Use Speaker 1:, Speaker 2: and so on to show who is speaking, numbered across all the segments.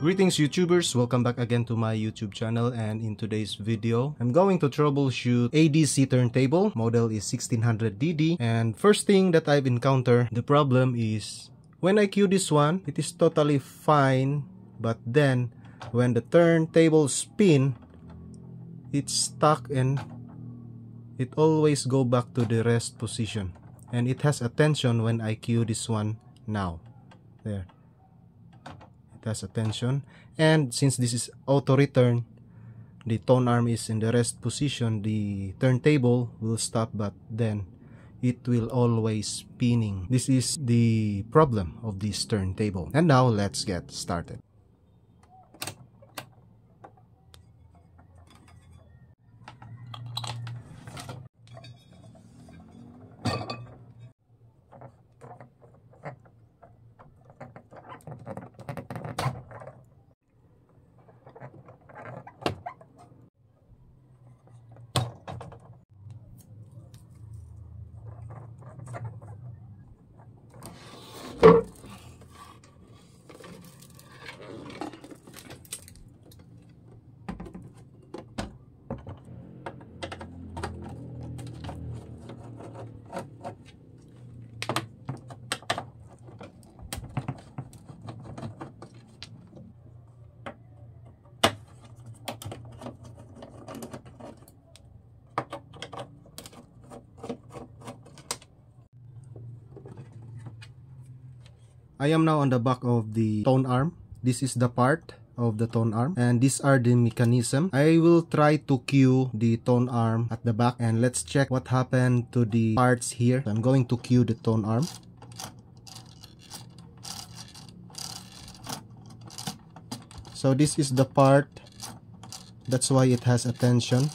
Speaker 1: Greetings YouTubers, welcome back again to my YouTube channel, and in today's video I'm going to troubleshoot ADC turntable. Model is 1600DD, and first thing that I've encountered, the problem is when I cue this one, it is totally fine, but then when the turntable spin, it's stuck and it always go back to the rest position, and it has a tension when I cue this one now. There. Has attention, and since this is auto return, the tone arm is in the rest position, the turntable will stop, but then it will always spinning. This is the problem of this turntable. And now let's get started. I am now on the back of the tone arm. This is the part of the tone arm, and these are the mechanism. I will try to cue the tone arm at the back, and let's check what happened to the parts here. I'm going to cue the tone arm. So this is the part, that's why it has a tension,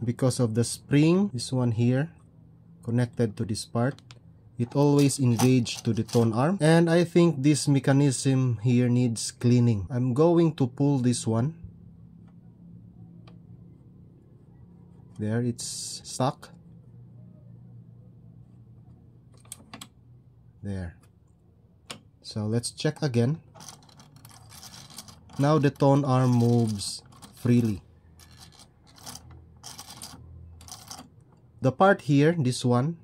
Speaker 1: because of the spring, this one here connected to this part. It always engaged to the tone arm, and I think this mechanism here needs cleaning. I'm going to pull this one. There, it's stuck. There. So let's check again. Now the tone arm moves freely. The part here, this one,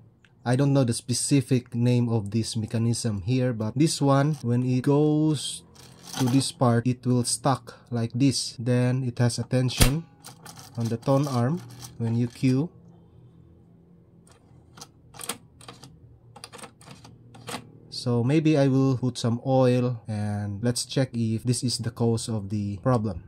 Speaker 1: I don't know the specific name of this mechanism here, but this one, when it goes to this part, it will stuck like this. Then it has a tension on the tone arm when you cue. So maybe I will put some oil and let's check if this is the cause of the problem.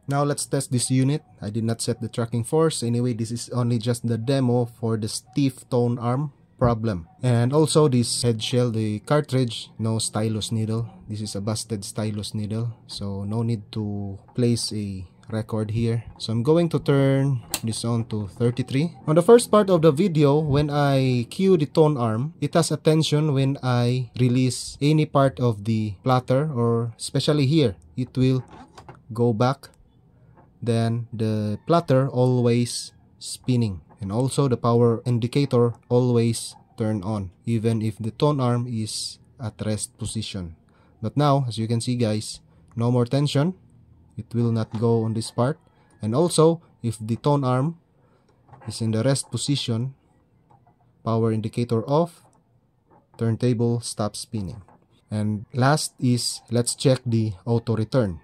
Speaker 1: Now let's test this unit. I did not set the tracking force. Anyway, this is only just the demo for the stiff tone arm problem. And also this head shell, the cartridge, no stylus needle. This is a busted stylus needle, so no need to place a record here. So I'm going to turn this on to 33. On the first part of the video, when I cue the tone arm, it has a tension when I release any part of the platter, or especially here, it will go back. Then the platter always spinning, and also the power indicator always turn on even if the tone arm is at rest position. But now, as you can see guys, no more tension. It will not go on this part. And also, if the tone arm is in the rest position, power indicator off, turntable stops spinning. And last is, let's check the auto return.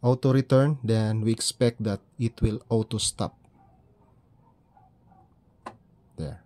Speaker 1: Auto return, then we expect that it will auto stop. There.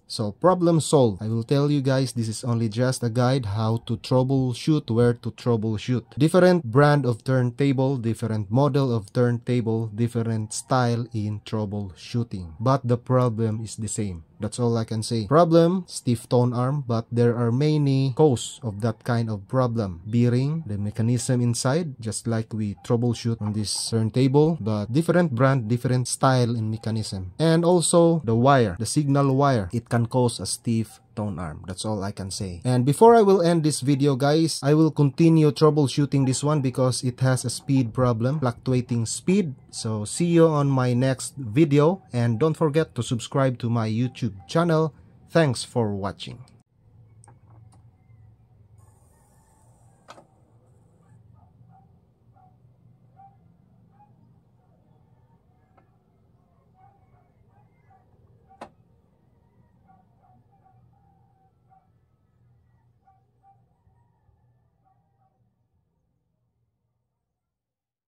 Speaker 1: So problem solved. I will tell you guys, this is only just a guide how to troubleshoot, where to troubleshoot. Different brand of turntable, different model of turntable, different style in troubleshooting. But the problem is the same. That's all I can say. Problem, stiff tone arm, but there are many causes of that kind of problem. Bearing, the mechanism inside, just like we troubleshoot on this turntable, but different brand, different style in mechanism. And also the wire, the signal wire, it can cause a stiff tone arm. That's all I can say. And before I will end this video guys, I will continue troubleshooting this one because it has a speed problem, fluctuating speed. So see you on my next video, and don't forget to subscribe to my YouTube channel. Thanks for watching.